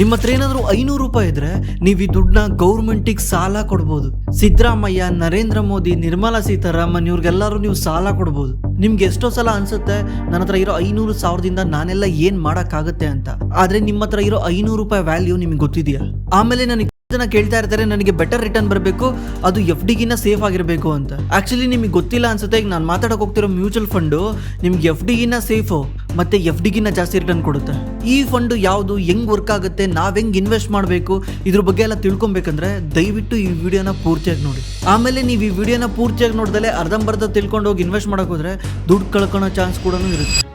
ನಿಮ್ಮ ಹತ್ರ ಏನಾದರೂ 500 ರೂಪಾಯಿ ಇದ್ರೆ ನೀವು ಈ ದುಡ್ಡನ್ನ ಗೌರ್ಮೆಂಟಿಗೆ ಸಾಲ ಕೊಡ್ಬೋದು. ಸಿದ್ದರಾಮಯ್ಯ, ನರೇಂದ್ರ ಮೋದಿ, ನಿರ್ಮಲಾ ಸೀತಾರಾಮನ್ ಇವ್ರಿಗೆಲ್ಲರೂ ನೀವು ಸಾಲ ಕೊಡ್ಬೋದು. ನಿಮ್ಗೆ ಎಷ್ಟೋ ಸಲ ಅನ್ಸುತ್ತೆ ನನ್ನ ಹತ್ರ ಇರೋ 500,000ದಿಂದ ನಾನೆಲ್ಲ ಏನ್ ಮಾಡಕ್ಕಾಗತ್ತೆ ಅಂತ. ಆದ್ರೆ ನಿಮ್ಮ ಹತ್ರ ಇರೋ 500 ರೂಪಾಯಿ ವ್ಯಾಲ್ಯೂ ನಿಮ್ಗೆ ಗೊತ್ತಿದೆಯಾ? ಆಮೇಲೆ ನನಗೆ ಜನ ಕೇಳ್ತಾ ಇರ್ತಾರೆ, ನನಗೆ ಬೆಟರ್ ರಿಟರ್ನ್ ಬರಬೇಕು, ಅದು FD ಗಿನ್ನ ಸೇಫ್ ಆಗಿರಬೇಕು ಅಂತ. ಆಕ್ಚುಲಿ ನಿಮಗೆ ಗೊತ್ತಿಲ್ಲ ಅನ್ಸುತ್ತೆ, ಈಗ ನಾನು ಮಾತಾಡಕ್ ಹೋಗ್ತಿರೋ ಮ್ಯೂಚುವಲ್ ಫಂಡು ನಿಮ್ಗೆ FD ಗಿನ್ನ ಸೇಫು ಮತ್ತೆ FD ಗಿನ್ನ ಜಾಸ್ತಿ ರಿಟರ್ನ್ ಕೊಡುತ್ತೆ. ಈ ಫಂಡು ಯಾವುದು, ಹೆಂಗ್ ವರ್ಕ್ ಆಗುತ್ತೆ, ನಾವ್ ಹೆಂಗ್ ಇನ್ವೆಸ್ಟ್ ಮಾಡಬೇಕು, ಇದ್ರ ಬಗ್ಗೆ ಎಲ್ಲ ತಿಳ್ಕೊಬೇಕಂದ್ರೆ ದಯವಿಟ್ಟು ಈ ವಿಡಿಯೋನ ಪೂರ್ತಿಯಾಗಿ ನೋಡಿ. ಆಮೇಲೆ ನೀವು ಈ ವಿಡಿಯೋನ ಪೂರ್ತಿಯಾಗಿ ನೋಡ್ದಲೆ ಅರ್ಧಂಬರ್ಧ ತಿಳ್ಕೊಂಡು ಹೋಗಿ ಇನ್ವೆಸ್ಟ್ ಮಾಡಕ್ ಹೋದ್ರೆ ದುಡ್ಡು ಕಳ್ಕೊಳೋ ಚಾನ್ಸ್ ಕೂಡ ಇರುತ್ತೆ.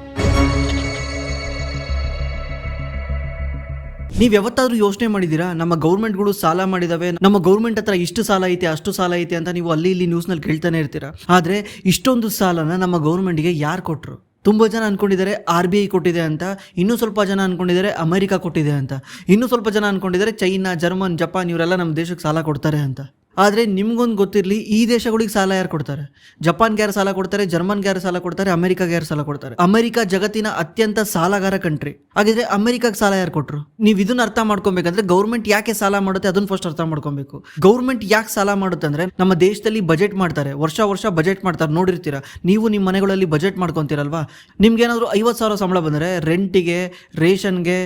ನೀವು ಯಾವತ್ತಾದ್ರೂ ಯೋಚನೆ ಮಾಡಿದ್ದೀರಾ, ನಮ್ಮ ಗೌರ್ಮೆಂಟ್ಗಳು ಸಾಲ ಮಾಡಿದಾವೆ, ನಮ್ಮ ಗೌರ್ಮೆಂಟ್ ಹತ್ರ ಇಷ್ಟು ಸಾಲ ಐತೆ ಅಷ್ಟು ಸಾಲ ಐತೆ ಅಂತ ನೀವು ಅಲ್ಲಿ ಇಲ್ಲಿ ನ್ಯೂಸ್ನಲ್ಲಿ ಕೇಳ್ತಾನೆ ಇರ್ತೀರಾ. ಆದರೆ ಇಷ್ಟೊಂದು ಸಾಲನ ನಮ್ಮ ಗೌರ್ಮೆಂಟ್ಗೆ ಯಾರು ಕೊಟ್ಟರು? ತುಂಬ ಜನ ಅನ್ಕೊಂಡಿದ್ದಾರೆ RBI ಕೊಟ್ಟಿದೆ ಅಂತ, ಇನ್ನೂ ಸ್ವಲ್ಪ ಜನ ಅನ್ಕೊಂಡಿದ್ದಾರೆ ಅಮೆರಿಕ ಕೊಟ್ಟಿದೆ ಅಂತ, ಇನ್ನೂ ಸ್ವಲ್ಪ ಜನ ಅನ್ಕೊಂಡಿದ್ದಾರೆ ಚೈನಾ, ಜರ್ಮನ್, ಜಪಾನ್ ಇವರೆಲ್ಲ ನಮ್ಮ ದೇಶಕ್ಕೆ ಸಾಲ ಕೊಡ್ತಾರೆ ಅಂತ. ಆದರೆ ನಿಮ್ಗೊಂದು ಗೊತ್ತಿರಲಿ, ಈ ದೇಶಗಳಿಗೆ ಸಾಲ ಯಾರು ಕೊಡ್ತಾರೆ? ಜಪಾನ್ಗೆ ಯಾರು ಸಾಲ ಕೊಡ್ತಾರೆ, ಜರ್ಮನ್ಗೆ ಯಾರು ಸಾಲ ಕೊಡ್ತಾರೆ, ಅಮೆರಿಕಾಗೆ ಯಾರು ಸಾಲ ಕೊಡ್ತಾರೆ? ಅಮೆರಿಕ ಜಗತ್ತಿನ ಅತ್ಯಂತ ಸಾಲಗಾರ ಕಂಟ್ರಿ. ಹಾಗಿದ್ರೆ ಅಮೆರಿಕಾಗೆ ಸಾಲ ಯಾರು ಕೊಟ್ಟರು? ನೀವು ಇದನ್ನ ಅರ್ಥ ಮಾಡ್ಕೊಬೇಕಂದ್ರೆ ಗೌರ್ಮೆಂಟ್ ಯಾಕೆ ಸಾಲ ಮಾಡುತ್ತೆ ಅದನ್ನ ಫಸ್ಟ್ ಅರ್ಥ ಮಾಡ್ಕೊಬೇಕು. ಗೌರ್ಮೆಂಟ್ ಯಾಕೆ ಸಾಲ ಮಾಡುತ್ತೆ ಅಂದ್ರೆ, ನಮ್ಮ ದೇಶದಲ್ಲಿ ಬಜೆಟ್ ಮಾಡ್ತಾರೆ, ವರ್ಷ ಬಜೆಟ್ ಮಾಡ್ತಾರೆ, ನೋಡಿರ್ತೀರಾ ನೀವು. ನಿಮ್ಮ ಮನೆಗಳಲ್ಲಿ ಬಜೆಟ್ ಮಾಡ್ಕೊತೀರಲ್ವಾ? ನಿಮ್ಗೇನಾದ್ರು 50,000 ಸಂಬಳ ಬಂದರೆ ರೆಂಟಿಗೆ, ರೇಷನ್ಗೆ,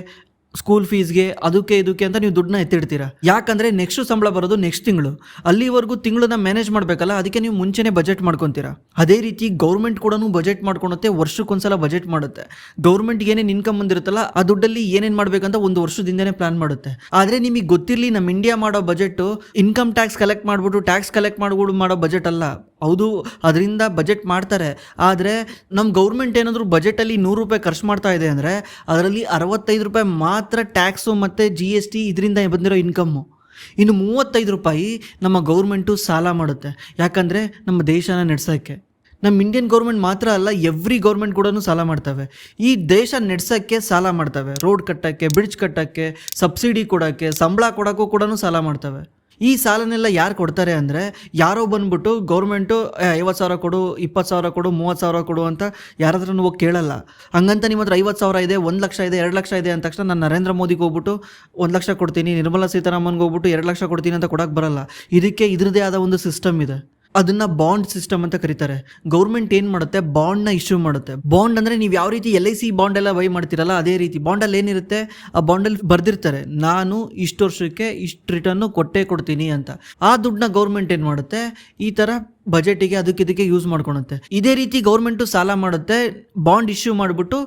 ಸ್ಕೂಲ್ ಫೀಸ್ಗೆ, ಅದಕ್ಕೆ ಇದಕ್ಕೆ ಅಂತ ನೀವು ದುಡ್ಡನ್ನ ಎತ್ತಿಡ್ತೀರಾ. ಯಾಕಂದ್ರೆ ನೆಕ್ಸ್ಟ್ ಸಂಬಳ ಬರೋದು ನೆಕ್ಸ್ಟ್ ತಿಂಗಳು, ಅಲ್ಲಿವರೆಗೂ ತಿಂಗಳನ್ನ ಮ್ಯಾನೇಜ್ ಮಾಡಬೇಕಲ್ಲ, ಅದಕ್ಕೆ ನೀವು ಮುಂಚೆನೇ ಬಜೆಟ್ ಮಾಡ್ಕೊತೀರಾ. ಅದೇ ರೀತಿ ಗೌರ್ಮೆಂಟ್ ಕೂಡ ಬಜೆಟ್ ಮಾಡ್ಕೊಳುತ್ತೆ, ವರ್ಷಕ್ಕೊಂದ್ಸಲ ಬಜೆಟ್ ಮಾಡುತ್ತೆ. ಗೌರ್ಮೆಂಟ್ಗೆ ಏನೇನು ಇನ್ಕಮ್ ಬಂದಿರುತ್ತಲ್ಲ ಆ ದುಡ್ಡಲ್ಲಿ ಏನೇನು ಮಾಡಬೇಕಂತ ಒಂದು ವರ್ಷದಿಂದನೇ ಪ್ಲಾನ್ ಮಾಡುತ್ತೆ. ಆದರೆ ನಿಮಗೆ ಗೊತ್ತಿರಲಿ, ನಮ್ಮ ಇಂಡಿಯಾ ಮಾಡೋ ಬಜೆಟ್ ಇನ್ಕಮ್ ಟ್ಯಾಕ್ಸ್ ಕಲೆಕ್ಟ್ ಮಾಡ್ಬಿಟ್ಟು ಮಾಡೋ ಬಜೆಟ್ ಅಲ್ಲ. ಹೌದು, ಅದರಿಂದ ಬಜೆಟ್ ಮಾಡ್ತಾರೆ. ಆದರೆ ನಮ್ಮ ಗೌರ್ಮೆಂಟ್ ಏನಾದರೂ ಬಜೆಟಲ್ಲಿ 100 ರೂಪಾಯಿ ಖರ್ಚು ಮಾಡ್ತಾ ಇದೆ ಅಂದರೆ ಅದರಲ್ಲಿ 65 ರೂಪಾಯಿ ಮಾತ್ರ ಟ್ಯಾಕ್ಸು ಮತ್ತು GST ಇದರಿಂದ ಬಂದಿರೋ ಇನ್ಕಮ್ಮು. ಇನ್ನು 35 ರೂಪಾಯಿ ನಮ್ಮ ಗೌರ್ಮೆಂಟು ಸಾಲ ಮಾಡುತ್ತೆ. ಯಾಕಂದರೆ ನಮ್ಮ ದೇಶನ ನಡೆಸೋಕ್ಕೆ. ನಮ್ಮ ಇಂಡಿಯನ್ ಗೌರ್ಮೆಂಟ್ ಮಾತ್ರ ಅಲ್ಲ, ಎವ್ರಿ ಗೌರ್ಮೆಂಟ್ ಕೂಡ ಸಾಲ ಮಾಡ್ತವೆ. ಈ ದೇಶ ನಡೆಸೋಕ್ಕೆ ಸಾಲ ಮಾಡ್ತವೆ. ರೋಡ್ ಕಟ್ಟೋಕ್ಕೆ, ಬ್ರಿಡ್ಜ್ ಕಟ್ಟೋಕ್ಕೆ, ಸಬ್ಸಿಡಿ ಕೊಡೋಕ್ಕೆ, ಸಂಬಳ ಕೊಡೋಕ್ಕೂ ಕೂಡ ಸಾಲ ಮಾಡ್ತವೆ. ಈ ಸಾಲನೆಲ್ಲ ಯಾರು ಕೊಡ್ತಾರೆ ಅಂದರೆ, ಯಾರೋ ಬಂದ್ಬಿಟ್ಟು ಗೌರ್ಮೆಂಟು 50,000 ಕೊಡು, 20,000 ಕೊಡು, 30,000 ಕೊಡು ಅಂತ ಯಾರ ಹತ್ರನೂ ಹೋಗಿ ಕೇಳಲ್ಲ. ಹಂಗಂತ ನಿಮ್ಮ ಹತ್ರ 50,000 ಇದೆ, 1 ಲಕ್ಷ ಇದೆ, 2 ಲಕ್ಷ ಇದೆ ಅಂದ ತಕ್ಷಣ ನಾನು ನರೇಂದ್ರ ಮೋದಿಗೆ ಹೋಗ್ಬಿಟ್ಟು 1 ಲಕ್ಷ ಕೊಡ್ತೀನಿ, ನಿರ್ಮಲಾ ಸೀತಾರಾಮನ್ಗೆ ಹೋಗ್ಬಿಟ್ಟು 2 ಲಕ್ಷ ಕೊಡ್ತೀನಿ ಅಂತ ಕೊಡೋಕ್ಕೆ ಬರಲ್ಲ. ಇದಕ್ಕೆ ಇದ್ರದೇ ಆದ ಒಂದು ಸಿಸ್ಟಮ್ ಇದೆ. ಅದನ್ನ ಬಾಂಡ್ ಸಿಸ್ಟಮ್ ಅಂತ ಕರೀತಾರೆ. ಗೌರ್ಮೆಂಟ್ ಏನು ಮಾಡುತ್ತೆ, ಬಾಂಡ್ನ ಇಶ್ಯೂ ಮಾಡುತ್ತೆ. ಬಾಂಡ್ ಅಂದರೆ ನೀವು ಯಾವ ರೀತಿ LIC ಬಾಂಡ್ ಎಲ್ಲ ಬೈ ಮಾಡ್ತೀರಲ್ಲ ಅದೇ ರೀತಿ. ಬಾಂಡಲ್ಲಿ ಏನಿರುತ್ತೆ, ಆ ಬಾಂಡಲ್ಲಿ ಬರ್ದಿರ್ತಾರೆ ನಾನು ಇಷ್ಟು ವರ್ಷಕ್ಕೆ ಇಷ್ಟು ರಿಟರ್ನು ಕೊಡ್ತೀನಿ ಅಂತ. ಆ ದುಡ್ಡನ್ನ ಗೌರ್ಮೆಂಟ್ ಏನು ಮಾಡುತ್ತೆ, ಈ ಥರ ಬಜೆಟಿಗೆ ಅದಕ್ಕೆ ಯೂಸ್ ಮಾಡ್ಕೊಳುತ್ತೆ. ಇದೇ ರೀತಿ ಗೌರ್ಮೆಂಟು ಸಾಲ ಮಾಡುತ್ತೆ, ಬಾಂಡ್ ಇಶ್ಯೂ ಮಾಡಿಬಿಟ್ಟು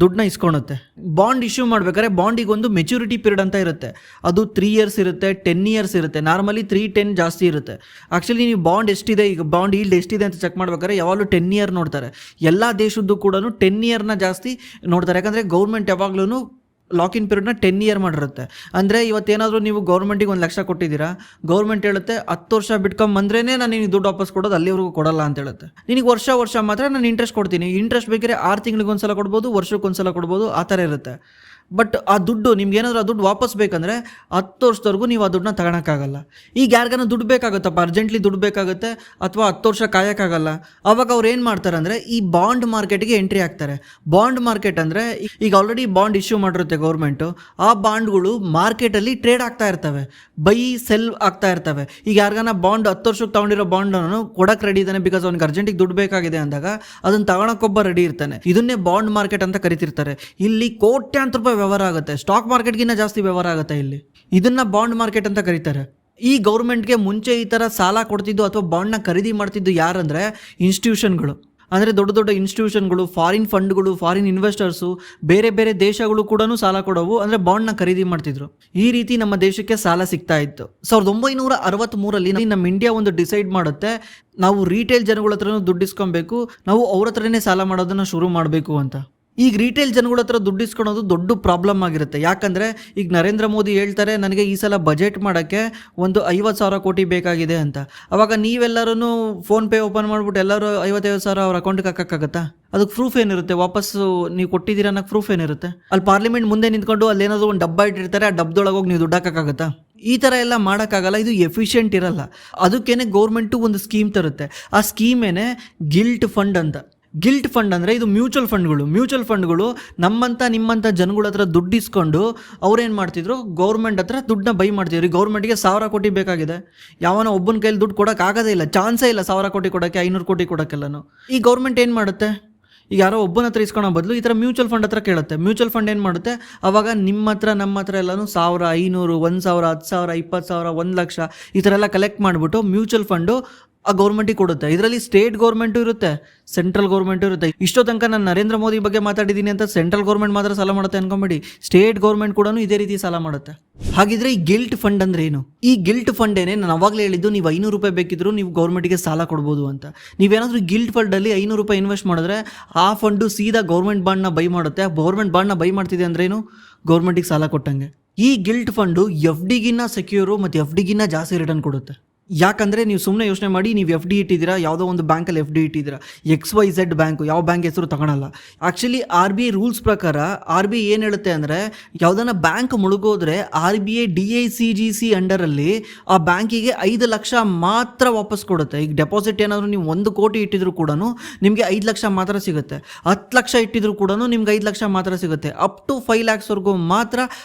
ದುಡ್ಡನ್ನ ಇಸ್ಕೊಳುತ್ತೆ. ಬಾಂಡ್ ಇಶ್ಯೂ ಮಾಡ್ಬೇಕಾದ್ರೆ ಬಾಂಡಿಗೆ ಒಂದು ಮೆಚುರಿಟಿ ಪೀರಿಯಡ್ ಅಂತ ಇರುತ್ತೆ. ಅದು 3 ಇಯರ್ಸ್ ಇರುತ್ತೆ, 10 ಇಯರ್ಸ್ ಇರುತ್ತೆ. ನಾರ್ಮಲಿ 3-10 ಜಾಸ್ತಿ ಇರುತ್ತೆ. ಆ್ಯಕ್ಚುಲಿ ನೀವು ಬಾಂಡ್ ಎಷ್ಟಿದೆ, ಈಗ ಬಾಂಡ್ ಈಲ್ಡ್ ಎಷ್ಟಿದೆ ಅಂತ ಚೆಕ್ ಮಾಡ್ಬೇಕಾದ್ರೆ ಯಾವಾಗಲೂ 10 ಇಯರ್ ನೋಡ್ತಾರೆ. ಎಲ್ಲ ದೇಶದ್ದು ಕೂಡ 10 ಇಯರ್ನ ಜಾಸ್ತಿ ನೋಡ್ತಾರೆ. ಯಾಕಂದರೆ ಗೌರ್ಮೆಂಟ್ ಯಾವಾಗ್ಲೂ ಲಾಕಿನ್ ಪೀರಿಯಡ್ನ 10 ಇಯರ್ ಮಾಡಿರುತ್ತೆ. ಅಂದರೆ ಇವತ್ತೇನಾದರೂ ನೀವು ಗೌರ್ಮೆಂಟಿಗೆ 1 ಲಕ್ಷ ಕೊಟ್ಟಿದ್ದೀರಾ, ಗೌರ್ಮೆಂಟ್ ಹೇಳುತ್ತೆ 10 ವರ್ಷ ಬಿಟ್ಕೊಂಬಂದ್ರೇ ನಾನು ನಿನಗೆ ದುಡ್ಡು ವಾಪಸ್ ಕೊಡೋದು, ಅಲ್ಲಿವರೆಗೂ ಕೊಡಲ್ಲ ಅಂತ ಹೇಳುತ್ತೆ. ನಿನಗೆ ವರ್ಷ ಮಾತ್ರ ನಾನು ಇಂಟ್ರೆಸ್ಟ್ ಕೊಡ್ತೀನಿ. ಇಂಟ್ರೆಸ್ಟ್ ಬೇಕಾದ್ರೆ 6 ತಿಂಗಳಿಗೊಂದ್ಸಲ ಕೊಡ್ಬೋದು, ವರ್ಷಕ್ಕೊಂದ್ಸಲ ಕೊಡ್ಬೋದು, ಆ ಥರ ಇರುತ್ತೆ. ಬಟ್ ಆ ದುಡ್ಡು ನಿಮ್ಗೇನಾದರೂ ಆ ದುಡ್ಡು ವಾಪಸ್ ಬೇಕಂದರೆ 10 ವರ್ಷದವರೆಗೂ ನೀವು ಆ ದುಡ್ಡನ್ನ ತಗೊಳಕ್ಕಾಗಲ್ಲ. ಈಗ ಯಾರಿಗಾನ ದುಡ್ಡು ಬೇಕಾಗುತ್ತಪ್ಪ, ಅರ್ಜೆಂಟ್ಲಿ ದುಡ್ಡು ಬೇಕಾಗುತ್ತೆ, ಅಥವಾ 10 ವರ್ಷ ಕಾಯೋಕ್ಕಾಗಲ್ಲ, ಅವಾಗ ಅವ್ರು ಏನು ಮಾಡ್ತಾರೆ ಅಂದರೆ ಈ ಬಾಂಡ್ ಮಾರ್ಕೆಟ್ಗೆ ಎಂಟ್ರಿ ಆಗ್ತಾರೆ. ಬಾಂಡ್ ಮಾರ್ಕೆಟ್ ಅಂದರೆ ಈಗ ಆಲ್ರೆಡಿ ಬಾಂಡ್ ಇಶ್ಯೂ ಮಾಡಿರುತ್ತೆ ಗೌರ್ಮೆಂಟು, ಆ ಬಾಂಡ್ಗಳು ಮಾರ್ಕೆಟಲ್ಲಿ ಟ್ರೇಡ್ ಆಗ್ತಾ ಇರ್ತವೆ, ಬೈ ಸೆಲ್ ಆಗ್ತಾ ಇರ್ತವೆ. ಈಗ ಯಾರಿಗಾನ ಬಾಂಡ್ 10 ವರ್ಷಕ್ಕೆ ತೊಗೊಂಡಿರೋ ಬಾಂಡನ್ನು ಕೊಡಕ್ಕೆ ರೆಡಿ ಇದ್ದಾನೆ, ಬಿಕಾಸ್ ಅವ್ನಿಗೆ ಅರ್ಜೆಂಟಿಗೆ ದುಡ್ಡು ಬೇಕಾಗಿದೆ ಅಂದಾಗ ಅದನ್ನು ತಗೊಳಕ್ಕೊಬ್ಬ ರೆಡಿ ಇರ್ತಾನೆ. ಇದನ್ನೇ ಬಾಂಡ್ ಮಾರ್ಕೆಟ್ ಅಂತ ಕರಿತಿರ್ತಾರೆ. ಇಲ್ಲಿ ಕೋಟ್ಯಾಂತರ ರೂಪಾಯಿ ವ್ಯವಹಾರ ಆಗುತ್ತೆ, ಸ್ಟಾಕ್ ಮಾರ್ಕೆಟ್ಗಿನ್ನ ಜಾಸ್ತಿ ವ್ಯವಹಾರ ಆಗುತ್ತೆ ಇಲ್ಲಿ. ಇದನ್ನ ಬಾಂಡ್ ಮಾರ್ಕೆಟ್ ಅಂತ ಕರೀತಾರೆ. ಈ ಗೌರ್ಮೆಂಟ್ಗೆ ಮುಂಚೆ ಈ ಥರ ಸಾಲ ಕೊಡ್ತಿದ್ದು ಅಥವಾ ಬಾಂಡ್ನ ಖರೀದಿ ಮಾಡ್ತಿದ್ದು ಯಾರಂದರೆ ಇನ್ಸ್ಟಿಟ್ಯೂಷನ್ಗಳು. ಅಂದರೆ ದೊಡ್ಡ ಇನ್ಸ್ಟಿಟ್ಯೂಷನ್ಗಳು, ಫಾರಿನ್ ಫಂಡ್ಗಳು, ಫಾರಿನ್ ಇನ್ವೆಸ್ಟರ್ಸು, ಬೇರೆ ದೇಶಗಳು ಕೂಡ ಸಾಲ ಕೊಡೋವು, ಅಂದರೆ ಬಾಂಡ್ನ ಖರೀದಿ ಮಾಡ್ತಿದ್ರು. ಈ ರೀತಿ ನಮ್ಮ ದೇಶಕ್ಕೆ ಸಾಲ ಸಿಗ್ತಾ ಇತ್ತು. 1963ರಲ್ಲಿ ನಮ್ಮ ಇಂಡಿಯಾ ಒಂದು ಡಿಸೈಡ್ ಮಾಡುತ್ತೆ, ನಾವು ರಿಟೇಲ್ ಜನಗಳ ಹತ್ರನೂ ದುಡ್ಡು ಇಸ್ಕೊಬೇಕು, ನಾವು ಅವ್ರ ಹತ್ರನೇ ಸಾಲ ಮಾಡೋದನ್ನು ಶುರು ಮಾಡಬೇಕು ಅಂತ. ಈಗ ರಿಟೇಲ್ ಜನಗಳ ಹತ್ರ ದುಡ್ಡು ಇಸ್ಕೊಳೋದು ದೊಡ್ಡ ಪ್ರಾಬ್ಲಮ್ ಆಗಿರುತ್ತೆ. ಯಾಕಂದರೆ ಈಗ ನರೇಂದ್ರ ಮೋದಿ ಹೇಳ್ತಾರೆ ನನಗೆ ಈ ಸಲ ಬಜೆಟ್ ಮಾಡೋಕ್ಕೆ ಒಂದು 50,000 ಕೋಟಿ ಬೇಕಾಗಿದೆ ಅಂತ. ಅವಾಗ ನೀವೆಲ್ಲರೂ ಫೋನ್ಪೇ ಓಪನ್ ಮಾಡಿಬಿಟ್ಟು ಎಲ್ಲರೂ 55,000 ಅವ್ರ ಅಕೌಂಟ್ಗೆ ಹಾಕೋಕ್ಕಾಗತ್ತಾ? ಅದಕ್ಕೆ ಪ್ರೂಫ್ ಏನಿರುತ್ತೆ, ವಾಪಸ್ಸು ನೀವು ಕೊಟ್ಟಿದ್ದೀರಾ ಅನ್ನೋಕ್ಕೆ ಪ್ರೂಫ್ ಏನಿರುತ್ತೆ? ಅಲ್ಲಿ ಪಾರ್ಲಿಮೆಂಟ್ ಮುಂದೆ ನಿಂತ್ಕೊಂಡು ಅಲ್ಲಿ ಏನಾದರೂ ಒಂದು ಡಬ್ಬ ಇಟ್ಟಿರ್ತಾರೆ, ಆ ಡಬ್ಬದೊಳಗೆ ಹೋಗಿ ನೀವು ದುಡ್ಡು ಹಾಕೋಕ್ಕಾಗತ್ತಾ? ಈ ಥರ ಎಲ್ಲ ಮಾಡೋಕ್ಕಾಗಲ್ಲ. ಇದು ಎಫಿಷಿಯೆಂಟ್ ಇರಲ್ಲ. ಅದಕ್ಕೇನೆ ಗೌರ್ಮೆಂಟು ಒಂದು ಸ್ಕೀಮ್ ತರುತ್ತೆ. ಆ ಸ್ಕೀಮೇನೆ ಗಿಲ್ಟ್ ಫಂಡ್ ಅಂತ. ಗಿಲ್ಟ್ ಫಂಡ್ ಅಂದರೆ ಇದು ಮ್ಯೂಚುವಲ್ ಫಂಡ್ಗಳು ನಿಮ್ಮಂಥ ಜನಗಳ ಹತ್ರ ದುಡ್ಡು ಇಸ್ಕೊಂಡು ಅವ್ರೇನು ಮಾಡ್ತಿದ್ರು, ಗೌರ್ಮೆಂಟ್ ಹತ್ರ ದುಡ್ಡನ್ನ ಬೈ ಮಾಡ್ತಿದ್ರು. ಈ ಗೌರ್ಮೆಂಟ್ಗೆ 1,000 ಕೋಟಿ ಬೇಕಾಗಿದೆ, ಯಾವನೋ ಒಬ್ಬನ ಕೈಲಿ ದುಡ್ಡು ಕೊಡೋಕ್ಕಾಗೋದೇ ಇಲ್ಲ, ಚಾನ್ಸೇ ಇಲ್ಲ 1,000 ಕೋಟಿ ಕೊಡೋಕ್ಕೆ, 500 ಕೋಟಿ ಕೊಡೋಕ್ಕೆಲ್ಲನೂ. ಈ ಗೌರ್ಮೆಂಟ್ ಏನು ಮಾಡುತ್ತೆ, ಈಗ ಯಾರೋ ಒಬ್ಬನ ಹತ್ರ ಇಸ್ಕೊಳೋ ಬದಲು ಈ ಥರ ಮ್ಯೂಚುವಲ್ ಫಂಡ್ ಹತ್ರ ಕೇಳುತ್ತೆ. ಮ್ಯೂಚುವಲ್ ಫಂಡ್ ಏನು ಮಾಡುತ್ತೆ, ಅವಾಗ ನಿಮ್ಮ ಹತ್ರ ನಮ್ಮ ಹತ್ರ ಎಲ್ಲನೂ 1,000, 500, 1,000, 10,000, 20,000, 1,00,000 ಈ ಥರ ಎಲ್ಲ ಕಲೆಕ್ಟ್ ಮಾಡಿಬಿಟ್ಟು ಮ್ಯೂಚುವಲ್ ಫಂಡು ಆ ಗೌರ್ಮೆಂಟಿಗೆ ಕೊಡುತ್ತೆ. ಇದರಲ್ಲಿ ಸ್ಟೇಟ್ ಗೌರ್ಮೆಂಟು ಇರುತ್ತೆ, ಸೆಂಟ್ರಲ್ ಗೌರ್ಮೆಂಟು ಇರುತ್ತೆ. ಇಷ್ಟೋ ತನಕ ನಾನು ನರೇಂದ್ರ ಮೋದಿ ಬಗ್ಗೆ ಮಾತಾಡಿದ್ದೀನಿ ಅಂತ ಸೆಂಟ್ರಲ್ ಗೌರ್ಮೆಂಟ್ ಮಾತ್ರ ಸಾಲ ಮಾಡುತ್ತೆ ಅನ್ಕೊಂಬೇಡಿ, ಸ್ಟೇಟ್ ಗೌರ್ಮೆಂಟ್ ಕೂಡ ಇದೇ ರೀತಿ ಸಾಲ ಮಾಡುತ್ತೆ. ಹಾಗಿದ್ರೆ ಈ ಗಿಲ್ಟ್ ಫಂಡ್ ಅಂದ್ರೆ ಏನು? ಈ ಗಿಲ್ಟ್ ಫಂಡ್ ಏನೇ ನಾನು ಅವಾಗಲೇ ಹೇಳಿದ್ದು, ನೀವು 500 ರೂಪಾಯಿ ಬೇಕಿದ್ರು ನೀವು ಗೌರ್ಮೆಂಟ್ಗೆ ಸಾಲ ಕೊಡ್ಬೋದು ಅಂತ. ನೀವೇನಾದರೂ ಗಿಲ್ಟ್ ಫಂಡಲ್ಲಿ 500 ರೂಪಾಯಿ ಇನ್ವೆಸ್ಟ್ ಮಾಡಿದ್ರೆ ಆ ಫಂಡು ಸೀದಾ ಗೌರ್ಮೆಂಟ್ ಬಾಂಡ್ನ ಬೈ ಮಾಡುತ್ತೆ. ಗೌರ್ಮೆಂಟ್ ಬಾಂಡ್ನ ಬೈ ಮಾಡ್ತಿದೆ ಅಂದ್ರೇನು, ಗೌರ್ಮೆಂಟಿಗೆ ಸಾಲ ಕೊಟ್ಟಂಗೆ. ಈ ಗಿಲ್ಟ್ ಫಂಡು ಎಫ್ ಡಿಗಿನ್ನ ಸೆಕ್ಯೂರು ಮತ್ತು ಎಫ್ ಡಿಗಿನ್ನ ಜಾಸ್ತಿ ರಿಟರ್ನ್ ಕೊಡುತ್ತೆ. ಯಾಕಂದರೆ ನೀವು ಸುಮ್ಮನೆ ಯೋಚನೆ ಮಾಡಿ, ನೀವು ಎಫ್ ಡಿ ಇಟ್ಟಿದ್ದೀರಾ, ಯಾವುದೋ ಒಂದು ಬ್ಯಾಂಕಲ್ಲಿ ಎಫ್ ಡಿ ಇಟ್ಟಿದ್ದೀರಾ, XYZ ಬ್ಯಾಂಕು, ಯಾವ ಬ್ಯಾಂಕ್ ಹೆಸರು ತಗೊಳಲ್ಲ. ಆ್ಯಕ್ಚುಲಿ RBI ರೂಲ್ಸ್ ಪ್ರಕಾರ RBI ಏನು ಹೇಳುತ್ತೆ ಅಂದರೆ, ಯಾವುದನ್ನ ಬ್ಯಾಂಕ್ ಮುಳುಗೋದ್ರೆ RBI DICGC ಅಂಡರಲ್ಲಿ ಆ ಬ್ಯಾಂಕಿಗೆ 5 ಲಕ್ಷ ಮಾತ್ರ ವಾಪಸ್ ಕೊಡುತ್ತೆ. ಈಗ ಡೆಪಾಸಿಟ್ ಏನಾದರೂ ನೀವು 1 ಕೋಟಿ ಇಟ್ಟಿದ್ರು ಕೂಡ ನಿಮಗೆ 5 ಲಕ್ಷ ಮಾತ್ರ ಸಿಗುತ್ತೆ. 10 ಲಕ್ಷ ಇಟ್ಟಿದ್ರು ಕೂಡ ನಿಮ್ಗೆ 5 ಲಕ್ಷ ಮಾತ್ರ ಸಿಗುತ್ತೆ. ಅಪ್ ಟು 5 ಲ್ಯಾಕ್ಸ್ವರೆಗೂ ಮಾತ್ರ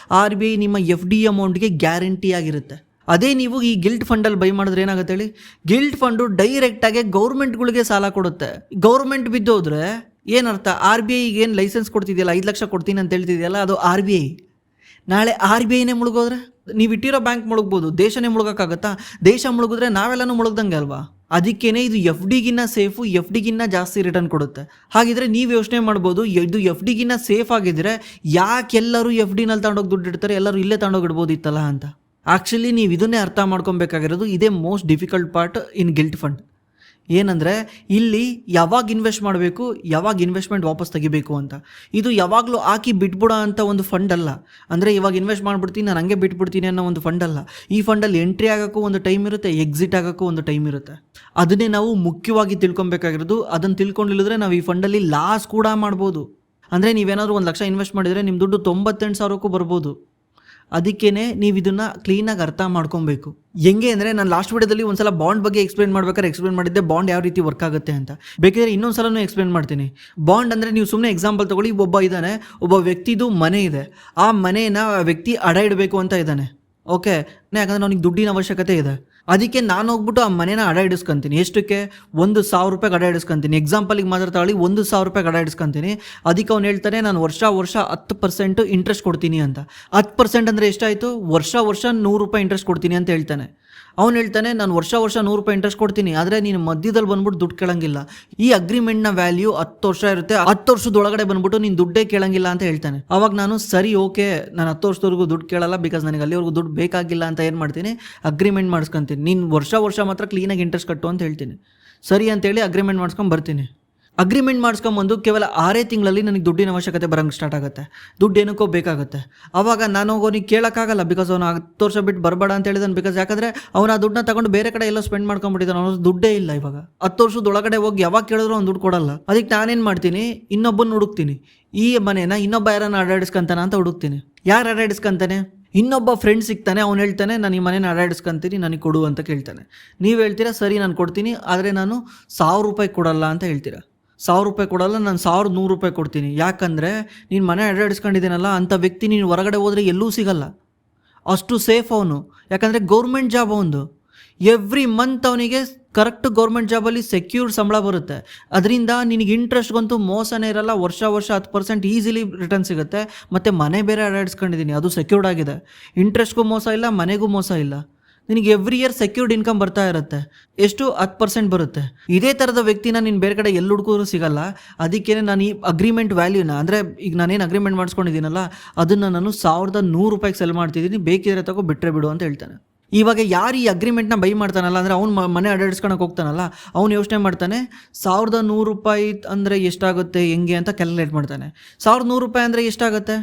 RBI ನಿಮ್ಮ ಎಫ್ ಡಿ ಅಮೌಂಟ್ಗೆ ಗ್ಯಾರಂಟಿ ಆಗಿರುತ್ತೆ. ಅದೇ ನೀವು ಈ ಗಿಲ್ಟ್ ಫಂಡಲ್ಲಿ ಬೈ ಮಾಡಿದ್ರೆ ಏನಾಗುತ್ತೆ ಹೇಳಿ, ಗಿಲ್ಟ್ ಫಂಡು ಡೈರೆಕ್ಟಾಗಿ ಗೌರ್ಮೆಂಟ್ಗಳಿಗೆ ಸಾಲ ಕೊಡುತ್ತೆ. ಗೌರ್ಮೆಂಟ್ ಬಿದ್ದೋದ್ರೆ ಏನರ್ಥ, RBI ಏನು ಲೈಸೆನ್ಸ್ ಕೊಡ್ತಿದೆಯಲ್ಲ, 5 ಲಕ್ಷ ಕೊಡ್ತೀನಿ ಅಂತ ಹೇಳ್ತಿದೆಯಲ್ಲ, ಅದು RBI. ನಾಳೆ RBIನೇ ಮುಳುಗೋದ್ರೆ ನೀವು ಇಟ್ಟಿರೋ ಬ್ಯಾಂಕ್ ಮುಳುಗ್ಬೋದು, ದೇಶನೇ ಮುಳುಗೋಕ್ಕಾಗತ್ತಾ? ದೇಶ ಮುಳುಗಿದ್ರೆ ನಾವೆಲ್ಲನೂ ಮುಳುಗ್ದಂಗೆ ಅಲ್ವಾ? ಅದಕ್ಕೇನೆ ಇದು ಎಫ್ ಡಿಗಿನ್ನ ಸೇಫು, ಎಫ್ ಡಿಗಿನ್ನ ಜಾಸ್ತಿ ರಿಟರ್ನ್ ಕೊಡುತ್ತೆ. ಹಾಗಿದ್ರೆ ನೀವು ಯೋಚನೆ ಮಾಡ್ಬೋದು, ಇದು ಎಫ್ ಡಿಗಿನ್ನ ಸೇಫ್ ಆಗಿದ್ರೆ ಯಾಕೆಲ್ಲರೂ ಎಫ್ ಡಿನಲ್ಲಿ ತಗೊಂಡೋಗಿ ದುಡ್ಡು ಇಡ್ತಾರೆ, ಎಲ್ಲರೂ ಇಲ್ಲೇ ತಗೊಂಡೋಗಿಡ್ಬೋದಿತ್ತಲ್ಲ ಅಂತ. ಆ್ಯಕ್ಚುಲಿ ನೀವು ಇದನ್ನೇ ಅರ್ಥ ಮಾಡ್ಕೊಬೇಕಾಗಿರೋದು, ಇದೇ most difficult part in guilt fund. ಏನಂದರೆ ಇಲ್ಲಿ ಯಾವಾಗ ಇನ್ವೆಸ್ಟ್ ಮಾಡಬೇಕು, ಯಾವಾಗ ಇನ್ವೆಸ್ಟ್ಮೆಂಟ್ ವಾಪಸ್ ತೆಗಿಬೇಕು ಅಂತ. ಇದು ಯಾವಾಗಲೂ ಹಾಕಿ ಬಿಟ್ಬಿಡೋ ಅಂತ ಒಂದು ಫಂಡ್ ಅಲ್ಲ. ಅಂದರೆ ಇವಾಗ ಇನ್ವೆಸ್ಟ್ ಮಾಡಿಬಿಡ್ತೀನಿ ನಾನು ಹಂಗೆ ಬಿಟ್ಬಿಡ್ತೀನಿ ಅನ್ನೋ ಒಂದು ಫಂಡ್ ಅಲ್ಲ. ಈ ಫಂಡಲ್ಲಿ ಎಂಟ್ರಿ ಆಗೋಕ್ಕೂ ಒಂದು ಟೈಮ್ ಇರುತ್ತೆ, ಎಕ್ಸಿಟ್ ಆಗೋಕ್ಕೂ ಒಂದು ಟೈಮ್ ಇರುತ್ತೆ. ಅದನ್ನೇ ನಾವು ಮುಖ್ಯವಾಗಿ ತಿಳ್ಕೊಬೇಕಾಗಿರೋದು. ಅದನ್ನು ತಿಳ್ಕೊಂಡಿಲ್ಲದ್ರೆ ನಾವು ಈ ಫಂಡಲ್ಲಿ ಲಾಸ್ ಕೂಡ ಮಾಡ್ಬೋದು. ಅಂದರೆ ನೀವೇನಾದರೂ 1 ಲಕ್ಷ ಇನ್ವೆಸ್ಟ್ ಮಾಡಿದರೆ ನಿಮ್ಮ ದುಡ್ಡು 98,000ಕ್ಕೂ ಬರ್ಬೋದು. ಅದಕ್ಕೇ ನೀವು ಇದನ್ನು ಕ್ಲೀನಾಗಿ ಅರ್ಥ ಮಾಡ್ಕೊಬೇಕು. ಹೆಂಗೆ ಅಂದರೆ, ನಾನು ಲಾಸ್ಟ್ ವಿಡಿಯೋದಲ್ಲಿ ಒಂದ್ಸಲ ಬಾಂಡ್ ಬಗ್ಗೆ ಎಕ್ಸ್ಪ್ಲೇನ್ ಮಾಡಿದ್ದೆ, ಬಾಂಡ್ ಯಾವ ರೀತಿ ವರ್ಕ್ ಆಗುತ್ತೆ ಅಂತ. ಬೇಕಿದ್ರೆ ಇನ್ನೊಂದು ಸಲನೂ ಎಕ್ಸ್ಪ್ಲೇನ್ ಮಾಡ್ತೀನಿ. ಬಾಂಡ್ ಅಂದರೆ ನೀವು ಸುಮ್ಮನೆ ಎಕ್ಸಾಂಪಲ್ ತೊಗೊಳ್ಳಿ, ಒಬ್ಬ ವ್ಯಕ್ತಿದು ಮನೆ ಇದೆ, ಆ ಮನೇನ ವ್ಯಕ್ತಿ ಅಡ ಇಡಬೇಕು ಅಂತ ಇದ್ದಾನೆ. ಓಕೆ, ಯಾಕಂದರೆ ನನಗೆ ದುಡ್ಡಿನ ಅವಶ್ಯಕತೆ ಇದೆ. ಅದಕ್ಕೆ ನಾನು ಹೋಗ್ಬಿಟ್ಟು ಆ ಮನೇನ ಅಡ ಇಡಿಸ್ಕೊಂತೀನಿ. ಎಷ್ಟಕ್ಕೆ? 1,000 ರೂಪಾಯಿಗೆ ಅಡ ಇಡಿಸ್ಕೊಂತೀನಿ. ಎಕ್ಸಾಂಪಲಿಗೆ ಮಾತ್ರ ತಗೊಳ್ಳಿ, 1,000 ರೂಪಾಯಿಗೆ ಅಡ ಇಡಿಸ್ಕೊಂತೀನಿ. ಅದಕ್ಕೆ ಅವ್ನು ಹೇಳ್ತಾನೆ, ನಾನು ವರ್ಷ 10% ಇಂಟ್ರೆಸ್ಟ್ ಕೊಡ್ತೀನಿ ಅಂತ. 10% ಅಂದರೆ ಎಷ್ಟಾಯಿತು? ವರ್ಷ 100 ರೂಪಾಯಿ ಇಂಟ್ರೆಸ್ಟ್ ಕೊಡ್ತೀನಿ ಅಂತ ಹೇಳ್ತಾನೆ. ಅವ್ನು ಹೇಳ್ತಾನೆ, ನಾನು ವರ್ಷ 100 ರೂಪಾಯಿ ಇಂಟ್ರೆಸ್ಟ್ ಕೊಡ್ತೀನಿ, ಆದರೆ ನೀನು ಮಧ್ಯದಲ್ಲಿ ಬಂದ್ಬಿಟ್ಟು ದುಡ್ಡು ಕೇಳಂಗಿಲ್ಲ. ಈ ಅಗ್ರಿಮೆಂಟ್ನ ವ್ಯಾಲ್ಯೂ 10 ವರ್ಷ ಇರುತ್ತೆ, 10 ವರ್ಷದೊಳಗಡೆ ಬಂದ್ಬಿಟ್ಟು ನೀನು ದುಡ್ಡೇ ಕೇಳಂಗಿಲ್ಲ ಅಂತ ಹೇಳ್ತಾನೆ. ಅವಾಗ ನಾನು ಸರಿ, ಓಕೆ, ನಾನು 10 ವರ್ಷದವರೆಗೂ ದುಡ್ಡು ಕೇಳಲ್ಲ, ಬಿಕಾಸ್ ನನಗೆ ಅಲ್ಲಿವರೆಗೂ ದುಡ್ಡು ಬೇಕಾಗಿಲ್ಲ ಅಂತ ಏನು ಮಾಡ್ತೀನಿ, ಅಗ್ರಿಮೆಂಟ್ ಮಾಡಿಸ್ಕೊತೀನಿ. ನೀನು ವರ್ಷ ಮಾತ್ರ ಕ್ಲೀನಾಗಿ ಇಂಟ್ರೆಸ್ಟ್ ಕಟ್ಟು ಅಂತ ಹೇಳ್ತೀನಿ. ಸರಿ ಅಂತೇಳಿ ಅಗ್ರಿಮೆಂಟ್ ಮಾಡಿಸ್ಕೊಂಡು ಬರ್ತೀನಿ. ಅಗ್ರಿಮೆಂಟ್ ಮಾಡಿಸ್ಕೊಂಬಂದು ಕೇವಲ 6 ತಿಂಗಳಲ್ಲಿ ನನಗೆ ದುಡ್ಡಿನ ಅವಶ್ಯಕತೆ ಬರೋಂಗೆ ಸ್ಟಾರ್ಟ್ ಆಗುತ್ತೆ. ದುಡ್ಡು ಏನಕ್ಕೋ ಬೇಕಾಗುತ್ತೆ. ಆವಾಗ ನಾನು ಅವನಿಗೆ ಕೇಳೋಕ್ಕಾಗಲ್ಲ, ಬಿಕಾಸ್ ಅವನು 10 ವರ್ಷ ಬಿಟ್ಟು ಬರಬೇಡ ಅಂತ ಹೇಳಿದಾನೆ. ಬಿಕಾಸ್ ಯಾಕಂದರೆ ಅವನು ಆ ದುಡ್ಡನ್ನ ತಗೊಂಡು ಬೇರೆ ಕಡೆ ಎಲ್ಲ ಸ್ಪೆಂಡ್ ಮಾಡ್ಕೊಂಡ್ಬಿಟ್ಟಿದ್ದಾನೆ. ಅವನು ದುಡ್ಡೇ ಇಲ್ಲ. ಇವಾಗ 10 ವರ್ಷದೊಳಗಡೆ ಹೋಗಿ ಯಾವಾಗ ಕೇಳಿದ್ರು ಅವ್ನು ದುಡ್ಡು ಕೊಡಲ್ಲ. ಅದಕ್ಕೆ ನಾನೇನು ಮಾಡ್ತೀನಿ, ಇನ್ನೊಬ್ಬನ ಹುಡುಕ್ತೀನಿ. ಈ ಮನೇನ ಇನ್ನೊಬ್ಬ ಯಾರನ್ನ ಅಡಾಡಿಸ್ಕೊಂತಾನ ಅಂತ ಹುಡುಕ್ತೀನಿ. ಯಾರು ಅಡಾಡಿಸ್ಕೊಂತಾನೆ? ಇನ್ನೊಬ್ಬ ಫ್ರೆಂಡ್ ಸಿಗ್ತಾನೆ, ಅವ್ನು ಹೇಳ್ತಾನೆ, ನಾನು ಈ ಮನೇನ ಅಡಾಡಿಸ್ಕೊಂತೀನಿ, ನನಗೆ ಕೊಡು ಅಂತ ಕೇಳ್ತಾನೆ. ನೀವು ಹೇಳ್ತೀರಾ, ಸರಿ ನಾನು ಕೊಡ್ತೀನಿ, ಆದರೆ ನಾನು 1,000 ರೂಪಾಯಿ ಕೊಡಲ್ಲ ಅಂತ ಹೇಳ್ತೀರಾ. 1,000 ರೂಪಾಯಿ ಕೊಡಲ್ಲ, ನಾನು 1,100 ರೂಪಾಯಿ ಕೊಡ್ತೀನಿ. ಯಾಕಂದರೆ ನೀನು ಮನೆ ಅಡ್ಡಾಡಿಸ್ಕೊಂಡಿದ್ದೀನಲ್ಲ, ಅಂಥ ವ್ಯಕ್ತಿ ನೀನು ಹೊರಗಡೆ ಹೋದರೆ ಎಲ್ಲೂ ಸಿಗಲ್ಲ. ಅಷ್ಟು ಸೇಫ್ ಅವನು. ಯಾಕಂದರೆ ಗೌರ್ಮೆಂಟ್ ಜಾಬ್ ಅವನು. ಎವ್ರಿ ಮಂತ್ ಅವನಿಗೆ ಕರೆಕ್ಟ್ ಗೌರ್ಮೆಂಟ್ ಜಾಬಲ್ಲಿ ಸೆಕ್ಯೂರ್ಡ್ ಸಂಬಳ ಬರುತ್ತೆ. ಅದರಿಂದ ನಿನಗೆ ಇಂಟ್ರೆಸ್ಟ್ಗಂತೂ ಮೋಸನೇ ಇರಲ್ಲ. ವರ್ಷ 10% ಈಸಿಲಿ ರಿಟರ್ನ್ ಸಿಗುತ್ತೆ. ಮತ್ತು ಮನೆ ಬೇರೆ ಅಡ್ಡಾಡಿಸ್ಕೊಂಡಿದ್ದೀನಿ, ಅದು ಸೆಕ್ಯೂರ್ಡ್ ಆಗಿದೆ. ಇಂಟ್ರೆಸ್ಟ್ಗೂ ಮೋಸ ಇಲ್ಲ, ಮನೆಗೂ ಮೋಸ ಇಲ್ಲ. ನಿನಗೆ ಎವ್ರಿ ಇಯರ್ ಸೆಕ್ಯೂರ್ಡ್ ಇನ್ಕಮ್ ಬರ್ತಾ ಇರುತ್ತೆ. ಎಷ್ಟು? 10% ಬರುತ್ತೆ. ಇದೇ ಥರದ ವ್ಯಕ್ತಿನ ನೀನು ಬೇರೆ ಕಡೆ ಎಲ್ಲಿ ಹುಡುಕಿದ್ರು ಸಿಗಲ್ಲ. ಅದಕ್ಕೇ ನಾನು ಈ ಅಗ್ರಿಮೆಂಟ್ ವ್ಯಾಲ್ಯೂನ, ಅಂದರೆ ಈಗ ನಾನೇನು ಅಗ್ರಿಮೆಂಟ್ ಮಾಡಿಸ್ಕೊಂಡಿದ್ದೀನಲ್ಲ, ಅದನ್ನು ನಾನು 1,100 ರೂಪಾಯಿಗೆ ಸೆಲ್ ಮಾಡ್ತಿದ್ದೀನಿ, ಬೇಕಿದ್ರೆ ತಗೋ, ಬಿಟ್ಟರೆ ಬಿಡು ಅಂತ ಹೇಳ್ತಾನೆ. ಇವಾಗ ಯಾರು ಈ ಅಗ್ರಿಮೆಂಟ್ನ ಬೈ ಮಾಡ್ತಾನಲ್ಲ, ಅಂದರೆ ಅವ್ನು ಮನೆ ಅಡ್ಡಾಡಿಸ್ಕೊಳಕ್ಕೆ ಹೋಗ್ತಾನಲ್ಲ, ಅವ್ನು ಯೋಚನೆ ಮಾಡ್ತಾನೆ, 1,100 ರೂಪಾಯಿ ಅಂದರೆ ಎಷ್ಟಾಗುತ್ತೆ ಹೆಂಗೆ ಅಂತ ಕ್ಯಾಲ್ಕುಲೇಟ್ ಮಾಡ್ತಾನೆ. 1,100 ರೂಪಾಯಿ ಅಂದರೆ ಎಷ್ಟಾಗುತ್ತೆ?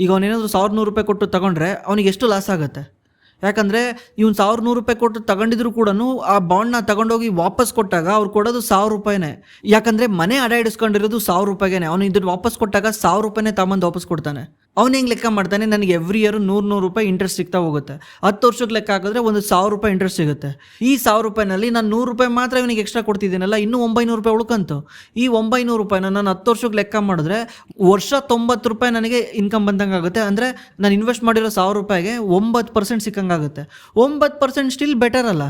ಈಗ ಅವನೇನಾದರೂ 1,100 ರೂಪಾಯಿ ಕೊಟ್ಟು ತಗೊಂಡ್ರೆ ಅವನಿಗೆ ಎಷ್ಟು ಲಾಸ್ ಆಗುತ್ತೆ? ಯಾಕಂದರೆ ಇವ್ನು 1,100 ರೂಪಾಯಿ ಕೊಟ್ಟು ತಗೊಂಡಿದ್ರು ಕೂಡ ಆ ಬಾಂಡ್ನ ತಗೊಂಡೋಗಿ ವಾಪಸ್ ಕೊಟ್ಟಾಗ ಅವ್ರು ಕೊಡೋದು 1,000 ರೂಪಾಯಿನೇ. ಯಾಕಂದರೆ ಮನೆ ಅಡ ಇಡಿಸ್ಕೊಂಡಿರೋದು 1,000 ರೂಪಾಯಿಗೆ. ಅವನು ಇದನ್ನು ವಾಪಸ್ ಕೊಟ್ಟಾಗ 1,000 ರೂಪಾಯಿನೇ ತಗೊಂಡು ವಾಪಸ್ ಕೊಡ್ತಾನೆ. ಅವ್ನು ಹೆಂಗೆ ಲೆಕ್ಕ ಮಾಡ್ತಾನೆ, ನನಗೆ ಎವ್ರಿ ಇಯರ್ 100 ರೂಪಾಯಿ ಇಂಟ್ರೆಸ್ಟ್ ಸಿಗ್ತಾ ಹೋಗುತ್ತೆ. 10 ವರ್ಷಕ್ಕೆ ಲೆಕ್ಕ ಹಾಕಿದ್ರೆ ಒಂದು 1000 ರೂಪಾಯಿ ಇಂಟ್ರೆಸ್ಟ್ ಸಿಗುತ್ತೆ. ಈ 1000 ರೂಪಾಯಿನಲ್ಲಿ ನಾನು 100 ರೂಪಾಯಿ ಮಾತ್ರ ಇವನಿಗೆ ಎಕ್ಸ್ಟ್ರಾ ಕೊಡ್ತಿದ್ದೀನಲ್ಲ, ಇನ್ನೂ 900 ರೂಪಾಯಿ ಉಳ್ಕಂತು. ಈ 900 ರೂಪಾಯಿನ ನಾನು 10 ವರ್ಷಕ್ಕೆ ಲೆಕ್ಕ ಮಾಡಿದ್ರೆ ವರ್ಷ 90 ರೂಪಾಯಿ ನನಗೆ ಇನ್ಕಮ್ ಬಂದಂಗೆ ಆಗುತ್ತೆ. ಅಂದರೆ ನಾನು ಇನ್ವೆಸ್ಟ್ ಮಾಡಿರೋ 1000 ರೂಪಾಯಿಗೆ 9% ಸಿಕ್ಕಂಗಾಗುತ್ತೆ. 9% ಸ್ಟಿಲ್ ಬೆಟರ್ ಅಲ್ಲ.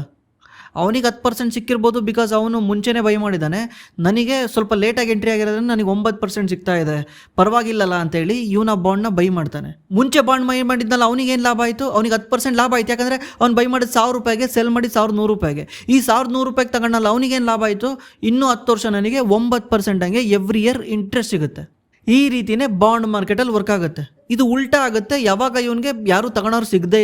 ಅವನಿಗೆ 10% ಸಿಕ್ಕಿರ್ಬೋದು, ಬಿಕಾಸ್ ಅವನು ಮುಂಚೆನೇ ಬೈ ಮಾಡಿದ್ದಾನೆ. ನನಗೆ ಸ್ವಲ್ಪ ಲೇಟಾಗಿ ಎಂಟ್ರಿ ಆಗಿರೋದ್ರಿಂದ ನನಗೆ 9% ಸಿಗ್ತಾ ಇದೆ, ಪರವಾಗಿಲ್ಲಲ್ಲ ಅಂತೇಳಿ ಇವನ ಬಾಂಡ್ನ ಬೈ ಮಾಡ್ತಾನೆ. ಮುಂಚೆ ಬಾಂಡ್ ಬೈ ಮಾಡಿದ್ನಲ್ಲ, ಅವನಿಗೇನು ಲಾಭ ಆಯಿತು? ಅವ್ನಿಗೆ 10% ಲಾಭ ಆಯಿತು. ಯಾಕಂದರೆ ಅವ್ನು ಬೈ ಮಾಡಿದ 1000 ರೂಪಾಯಿಗೆ ಸೆಲ್ ಮಾಡಿ 1100 ರೂಪಾಯಿಗೆ. ಈ 1100 ರೂಪಾಯಿಗೆ ತಗೊಂಡಲ್ಲ, ಅವನಿಗೇನು ಲಾಭ ಆಯಿತು? ಇನ್ನೂ 10 ವರ್ಷ ನನಗೆ 9% ಹಂಗೆ ಎವ್ರಿ ಇಯರ್ ಇಂಟ್ರೆಸ್ಟ್ ಸಿಗುತ್ತೆ. ಈ ರೀತಿಯೇ ಬಾಂಡ್ ಮಾರ್ಕೆಟಲ್ಲಿ ವರ್ಕ್ ಆಗುತ್ತೆ. ಇದು ಉಲ್ಟಾ ಆಗುತ್ತೆ ಯಾವಾಗ ಇವನಿಗೆ ಯಾರು ತಗೊಳೋರು ಸಿಗದೇ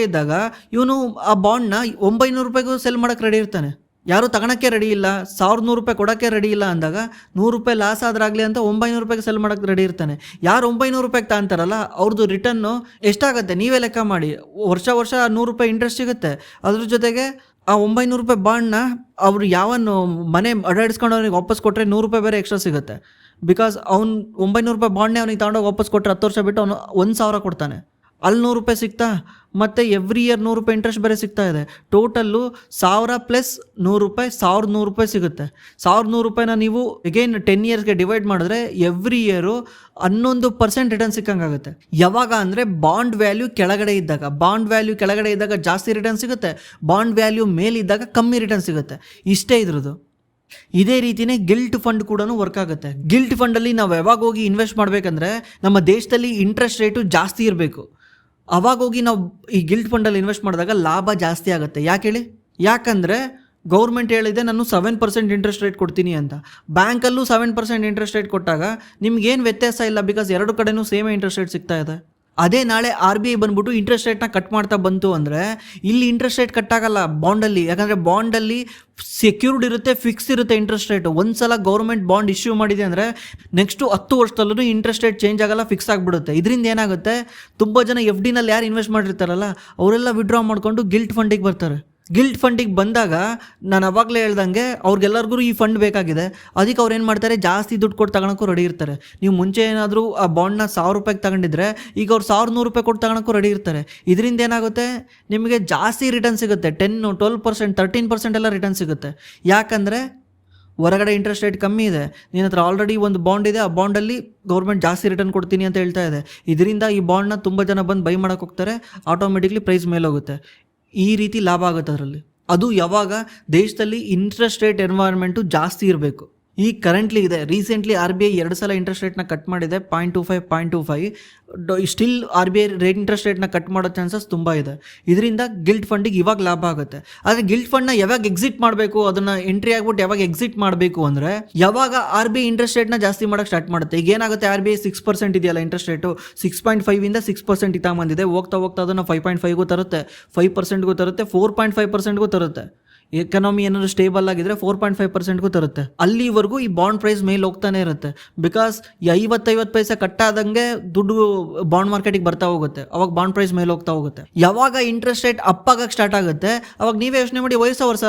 ಇದ್ದಾಗ ಇವನು ಆ ಬಾಂಡ್ನ 900 ರೂಪಾಯಿಗೂ ಸೆಲ್ ಮಾಡೋಕ್ಕೆ ರೆಡಿ ಇರ್ತಾನೆ. ಯಾರು ತಗೊಳಕ್ಕೆ ರೆಡಿ ಇಲ್ಲ, 1100 ರೂಪಾಯಿ ಕೊಡೋಕ್ಕೆ ರೆಡಿ ಇಲ್ಲ ಅಂದಾಗ 100 ರೂಪಾಯಿ ಲಾಸ್ ಆದ್ರಾಗಲಿ ಅಂತ 900 ರೂಪಾಯಿಗೆ ಸೆಲ್ ಮಾಡೋಕ್ಕೆ ರೆಡಿ ಇರ್ತಾನೆ. ಯಾರು 900 ರೂಪಾಯಿಗೆ ತಗೊಂತಾರಲ್ಲ, ಅವ್ರದ್ದು ರಿಟರ್ನು ಎಷ್ಟಾಗುತ್ತೆ ನೀವೇ ಲೆಕ್ಕ ಮಾಡಿ. ವರ್ಷ 100 ರೂಪಾಯಿ ಇಂಟ್ರೆಸ್ಟ್ ಸಿಗುತ್ತೆ. ಅದ್ರ ಜೊತೆಗೆ ಆ 900 ರೂಪಾಯಿ ಬಾಂಡ್ನ ಅವರು ಯಾವನು ಮನೆ ಅಡಾಡಿಸ್ಕೊಂಡು ಅವ್ನಿಗೆ ವಾಪಸ್ ಕೊಟ್ಟರೆ 100 ರೂಪಾಯಿ ಬೇರೆ ಎಕ್ಸ್ಟ್ರಾ ಸಿಗುತ್ತೆ. ಬಿಕಾಸ್ ಅವ್ನು 900 ರೂಪಾಯಿ ಬಾಂಡ್ನೇ ಅವ್ನಿಗೆ ತಗೊಂಡೋಗಿ ವಾಪಸ್ ಕೊಟ್ಟರೆ 10 ವರ್ಷ ಬಿಟ್ಟು ಅವನು 1000 ಕೊಡ್ತಾನೆ. ಅಲ್ಲಿ 100 ರೂಪಾಯಿ ಸಿಗ್ತಾ, ಮತ್ತು ಎವ್ರಿ ಇಯರ್ 100 ರೂಪಾಯಿ ಇಂಟ್ರೆಸ್ಟ್ ಬೇರೆ ಸಿಗ್ತಾ ಇದೆ. ಟೋಟಲ್ಲು 1000 ಪ್ಲಸ್ 100 ರೂಪಾಯಿ 1100 ರೂಪಾಯಿ ಸಿಗುತ್ತೆ. 1100 ರೂಪಾಯಿನ ನೀವು ಅಗೇನ್ 10 ಇಯರ್ಸ್ಗೆ ಡಿವೈಡ್ ಮಾಡಿದ್ರೆ ಎವ್ರಿ ಇಯರು 11% ರಿಟರ್ನ್ ಸಿಕ್ಕಂಗಾಗುತ್ತೆ. ಯಾವಾಗ ಅಂದರೆ ಬಾಂಡ್ ವ್ಯಾಲ್ಯೂ ಕೆಳಗಡೆ ಇದ್ದಾಗ ಜಾಸ್ತಿ ರಿಟರ್ನ್ ಸಿಗುತ್ತೆ, ಬಾಂಡ್ ವ್ಯಾಲ್ಯೂ ಮೇಲಿದ್ದಾಗ ಕಮ್ಮಿ ರಿಟರ್ನ್ ಸಿಗುತ್ತೆ. ಇಷ್ಟೇ ಇದ್ರದ್ದು. ಇದೇ ರೀತಿಯೇ ಗಿಲ್ಟ್ ಫಂಡ್ ಕೂಡ ವರ್ಕ್ ಆಗುತ್ತೆ. ಗಿಲ್ಟ್ ಫಂಡಲ್ಲಿ ನಾವು ಯಾವಾಗ ಹೋಗಿ ಇನ್ವೆಸ್ಟ್ ಮಾಡಬೇಕಂದ್ರೆ ನಮ್ಮ ದೇಶದಲ್ಲಿ ಇಂಟ್ರೆಸ್ಟ್ ರೇಟು ಜಾಸ್ತಿ ಇರಬೇಕು. ಅವಾಗ ಹೋಗಿ ನಾವು ಈ ಗಿಲ್ಟ್ ಫಂಡಲ್ಲಿ ಇನ್ವೆಸ್ಟ್ ಮಾಡಿದಾಗ ಲಾಭ ಜಾಸ್ತಿ ಆಗುತ್ತೆ. ಯಾಕೆ ಹೇಳಿ? ಯಾಕಂದರೆ ಗೌರ್ಮೆಂಟ್ ಹೇಳಿದೆ ನಾನು 7% ಇಂಟ್ರೆಸ್ಟ್ ರೇಟ್ ಕೊಡ್ತೀನಿ ಅಂತ. ಬ್ಯಾಂಕಲ್ಲೂ 7% ಇಂಟ್ರೆಸ್ಟ್ ರೇಟ್ ಕೊಟ್ಟಾಗ ನಿಮ್ಗೇನು ವ್ಯತ್ಯಾಸ ಇಲ್ಲ, ಬಿಕಾಸ್ ಎರಡು ಕಡೆನೂ ಸೇಮೇ ಇಂಟ್ರೆಸ್ಟ್ ರೇಟ್ ಸಿಗ್ತಾ ಇದೆ. ಅದೇ ನಾಳೆ RBI ಬಂದ್ಬಿಟ್ಟು ಇಂಟ್ರೆಸ್ಟ್ ರೇಟ್ನ ಕಟ್ ಮಾಡ್ತಾ ಬಂತು ಅಂದರೆ ಇಲ್ಲಿ ಇಂಟ್ರೆಸ್ಟ್ ರೇಟ್ ಕಟ್ ಆಗಲ್ಲ ಬಾಂಡಲ್ಲಿ. ಯಾಕಂದರೆ ಬಾಂಡಲ್ಲಿ ಸೆಕ್ಯೂರ್ಡ್ ಇರುತ್ತೆ, ಫಿಕ್ಸ್ ಇರುತ್ತೆ ಇಂಟ್ರೆಸ್ಟ್ ರೇಟು. ಒಂದು ಸಲ ಗೌರ್ಮೆಂಟ್ ಬಾಂಡ್ ಇಶ್ಯೂ ಮಾಡಿದೆ ಅಂದರೆ ನೆಕ್ಸ್ಟು 10 ವರ್ಷದಲ್ಲೂ ಇಂಟ್ರೆಸ್ಟ್ ರೇಟ್ ಚೇಂಜ್ ಆಗಲ್ಲ, ಫಿಕ್ಸ್ ಆಗಿಬಿಡುತ್ತೆ. ಇದರಿಂದ ಏನಾಗುತ್ತೆ, ತುಂಬ ಜನ FDನಲ್ಲಿ ಯಾರು ಇನ್ವೆಸ್ಟ್ ಮಾಡಿರ್ತಾರಲ್ಲ ಅವರೆಲ್ಲ ವಿಡ್ರಾ ಮಾಡಿಕೊಂಡು ಗಿಲ್ಟ್ ಫಂಡಿಗೆ ಬರ್ತಾರೆ. ಗಿಲ್ಟ್ ಫಂಡಿಗೆ ಬಂದಾಗ ನಾನು ಅವಾಗಲೇ ಹೇಳ್ದಂಗೆ ಅವ್ರಿಗೆಲ್ಲರಿಗೂ ಈ ಫಂಡ್ ಬೇಕಾಗಿದೆ. ಅದಕ್ಕೆ ಅವ್ರು ಏನು ಮಾಡ್ತಾರೆ, ಜಾಸ್ತಿ ದುಡ್ಡು ಕೊಟ್ಟು ತಗೊಳಕ್ಕೂ ರೆಡಿ ಇರ್ತಾರೆ. ನೀವು ಮುಂಚೆ ಏನಾದರೂ ಆ ಬಾಂಡ್ನ 1000 ರೂಪಾಯಿಗೆ ತಗೊಂಡಿದ್ರೆ ಈಗ ಅವ್ರು 1100 ರೂಪಾಯಿ ಕೊಟ್ಟು ತಗೊಳಕ್ಕೂ ರೆಡಿ ಇರ್ತಾರೆ. ಇದರಿಂದ ಏನಾಗುತ್ತೆ, ನಿಮಗೆ ಜಾಸ್ತಿ ರಿಟರ್ನ್ ಸಿಗುತ್ತೆ. 10, 12%, 13% ಎಲ್ಲ ರಿಟರ್ನ್ ಸಿಗುತ್ತೆ. ಯಾಕಂದರೆ ಹೊರಗಡೆ ಇಂಟ್ರೆಸ್ಟ್ ರೇಟ್ ಕಮ್ಮಿ ಇದೆ, ನಿನ್ನ ಹತ್ರ ಆಲ್ರೆಡಿ ಒಂದು ಬಾಂಡ್ ಇದೆ, ಆ ಬಾಂಡಲ್ಲಿ ಗೌರ್ಮೆಂಟ್ ಜಾಸ್ತಿ ರಿಟರ್ನ್ ಕೊಡ್ತೀನಿ ಅಂತ ಹೇಳ್ತಾ ಇದೆ. ಇದರಿಂದ ಈ ಬಾಂಡ್ನ ತುಂಬ ಜನ ಬಂದು ಬೈ ಮಾಡೋಕ್ಕೆ ಹೋಗ್ತಾರೆ, ಆಟೋಮೆಟಿಕ್ಲಿ ಪ್ರೈಸ್ ಮೇಲೆ ಹೋಗುತ್ತೆ. ಈ ರೀತಿ ಲಾಭ ಆಗುತ್ತೆ ಅದರಲ್ಲಿ. ಅದು ಯಾವಾಗ ದೇಶದಲ್ಲಿ ಇಂಟ್ರೆಸ್ಟ್ ರೇಟ್ ಎನ್ವೈರ್ಮೆಂಟು ಜಾಸ್ತಿ ಇರಬೇಕು. ಈಗ ಕರೆಂಟ್ಲಿ ಇದೆ. ರೀಸೆಂಟ್ಲಿ RBI 2 ಸಲ ಇಂಟ್ರೆಸ್ಟ್ ರೇಟ್ನ ಕಟ್ ಮಾಡಿದೆ, 0.25. ಸ್ಟಿಲ್ RBI ಇಂಟ್ರೆಸ್ಟ್ ರೇಟ್ನ ಕಟ್ ಮಾಡೋ ಚಾನ್ಸಸ್ ತುಂಬ ಇದೆ. ಇದರಿಂದ ಗಿಲ್ಟ್ ಫಂಡಿಗೆ ಇವಾಗ ಲಾಭ ಆಗುತ್ತೆ. ಆದರೆ ಗಿಲ್ಟ್ ಫಂಡ್ನ ಯಾವಾಗ ಎಕ್ಸಿಟ್ ಮಾಡಬೇಕು, ಅದನ್ನು ಎಂಟ್ರಿ ಆಗ್ಬಿಟ್ಟು ಯಾವಾಗ ಎಕ್ಸಿಟ್ ಮಾಡಬೇಕು ಅಂದರೆ ಯಾವಾಗ RBI ಇಂಟ್ರೆಸ್ಟ್ ರೇಟ್ನ ಜಾಸ್ತಿ ಮಾಡೋಕ್ಕೆ ಸ್ಟಾರ್ಟ್ ಮಾಡುತ್ತೆ. ಈಗ ಏನಾಗುತ್ತೆ, RBI 6% ಇದೆಯಲ್ಲ ಇಂಟ್ರೆಸ್ಟ್ ರೇಟು, 6.5ಇಂದ 6% ತಗೊಂಬಂದಿದೆ. ಹೋಗ್ತಾ ಅದನ್ನು 5.5ಗೂ ತರುತ್ತೆ, 5%ಗೂ ತರುತ್ತೆ, 4.5%ಗೂ ತರುತ್ತೆ. ಎಕನಾಮಿ ಏನಾದರೂ ಸ್ಟೇಬಲ್ ಆಗಿದ್ರೆ 4.5%ಗೂ ತರುತ್ತೆ. ಅಲ್ಲಿವರೆಗೂ ಈ ಬಾಂಡ್ ಪ್ರೈಸ್ ಮೇಲೆ ಹೋಗ್ತಾನೆ ಇರುತ್ತೆ. ಬಿಕಾಸ್ 50 ಪೈಸೆ ಕಟ್ಟಾದಂಗೆ ದುಡ್ಡು ಬಾಂಡ್ ಮಾರ್ಕೆಟಿಗೆ ಬರ್ತಾ ಹೋಗುತ್ತೆ. ಅವಾಗ ಬಾಂಡ್ ಪ್ರೈಸ್ ಮೇಲೆ ಹೋಗ್ತಾ ಹೋಗುತ್ತೆ. ಯಾವಾಗ ಇಂಟ್ರೆಸ್ಟ್ ರೇಟ್ ಅಪ್ ಆಗಕ್ಕೆ ಸ್ಟಾರ್ಟ್ ಆಗುತ್ತೆ ಅವಾಗ ನೀವೇ ಯೋಚನೆ ಮಾಡಿ, ವರ್ಷ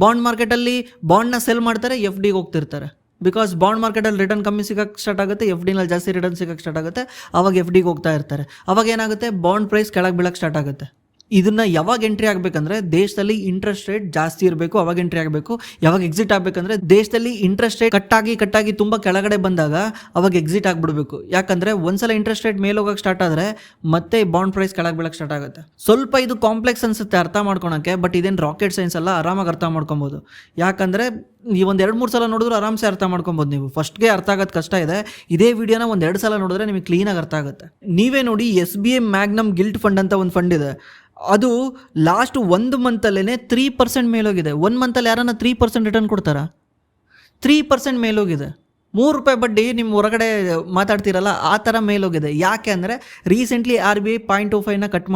ಬಾಂಡ್ ಮಾರ್ಕೆಟಲ್ಲಿ ಬಾಂಡ್ನ ಸೆಲ್ ಮಾಡ್ತಾರೆ, FDಗೆ ಹೋಗ್ತಿರ್ತಾರೆ. ಬಿಕಾಸ್ ಬಾಂಡ್ ಮಾರ್ಕೆಟಲ್ಲಿ ರಿಟರ್ನ್ ಕಮ್ಮಿ ಸಿಗೋಕ್ಕೆ ಸ್ಟಾರ್ಟ್ ಆಗುತ್ತೆ, FDನಲ್ಲಿ ಜಾಸ್ತಿ ರಿಟರ್ನ್ ಸಿಗೋಕ್ಕೆ ಸ್ಟಾರ್ಟ್ ಆಗುತ್ತೆ. ಅವಾಗ FDಗೆ ಹೋಗ್ತಾ ಇರ್ತಾರೆ. ಅವಾಗ ಏನಾಗುತ್ತೆ, ಬಾಂಡ್ ಪ್ರೈಸ್ ಕೆಳಗೆ ಬೀಳಕ್ಕೆ ಸ್ಟಾರ್ಟ್ ಆಗುತ್ತೆ. ಇದನ್ನು ಯಾವಾಗ ಎಂಟ್ರಿ ಆಗಬೇಕಂದ್ರೆ ದೇಶದಲ್ಲಿ ಇಂಟ್ರೆಸ್ಟ್ ರೇಟ್ ಜಾಸ್ತಿ ಇರಬೇಕು, ಅವಾಗ ಎಂಟ್ರಿ ಆಗಬೇಕು. ಯಾವಾಗ ಎಕ್ಸಿಟ್ ಆಗಬೇಕಂದ್ರೆ ದೇಶದಲ್ಲಿ ಇಂಟ್ರೆಸ್ಟ್ ರೇಟ್ ಕಟ್ಟಾಗಿ ತುಂಬ ಕೆಳಗಡೆ ಬಂದಾಗ ಅವಾಗ ಎಕ್ಸಿಟ್ ಆಗಿಬಿಡಬೇಕು. ಯಾಕಂದರೆ ಒಂದ್ಸಲ ಇಂಟ್ರೆಸ್ಟ್ ರೇಟ್ ಮೇಲೆ ಹೋಗೋಕ್ಕೆ ಸ್ಟಾರ್ಟ್ ಆದರೆ ಮತ್ತೆ ಬಾಂಡ್ ಪ್ರೈಸ್ ಕೆಳಗೆ ಬೀಳಕ್ಕೆ ಸ್ಟಾರ್ಟ್ ಆಗುತ್ತೆ. ಸ್ವಲ್ಪ ಇದು ಕಾಂಪ್ಲೆಕ್ಸ್ ಅನಿಸುತ್ತೆ ಅರ್ಥ ಮಾಡ್ಕೊಳಕ್ಕೆ, ಬಟ್ ಇದೇನು ರಾಕೆಟ್ ಸೈನ್ಸ್ ಅಲ್ಲ, ಆರಾಮಾಗಿ ಅರ್ಥ ಮಾಡ್ಕೊಬೋದು. ಯಾಕಂದರೆ ನೀವು 2-3 ಸಲ ನೋಡಿದ್ರು ಆರಾಮ್ಸೆ ಅರ್ಥ ಮಾಡ್ಕೊಬೋದು. ನೀವು ಫಸ್ಟ್ಗೆ ಅರ್ಥ ಆಗೋದು ಕಷ್ಟ ಇದೆ, ಇದೇ ವಿಡಿಯೋನ 1-2 ಸಲ ನೋಡಿದ್ರೆ ನಿಮಗೆ ಕ್ಲೀನಾಗಿ ಅರ್ಥ ಆಗುತ್ತೆ. ನೀವೇ ನೋಡಿ, SBI ಮ್ಯಾಗ್ನಮ್ ಗಿಲ್ಟ್ ಫಂಡ್ ಅಂತ ಒಂದು ಫಂಡ್ ಇದೆ. ಅದು ಲಾಸ್ಟ್ 1 ಮಂತಲ್ಲೇ 3% ಮೇಲೋಗಿದೆ. 1 ಮಂತಲ್ಲಿ ಯಾರನ್ನ 3% ರಿಟರ್ನ್ ಕೊಡ್ತಾರಾ? 3% ಮೇಲೋಗಿದೆ. 3 ರೂಪಾಯಿ ಬಡ್ಡಿ ನಿಮ್ಮ ಹೊರಗಡೆ ಮಾತಾಡ್ತಿರಲ್ಲ ಆ ಥರ ಮೇಲೋಗಿದೆ. ಯಾಕೆ ಅಂದರೆ ರೀಸೆಂಟ್ಲಿ RBI 0.25ನ ಕಟ್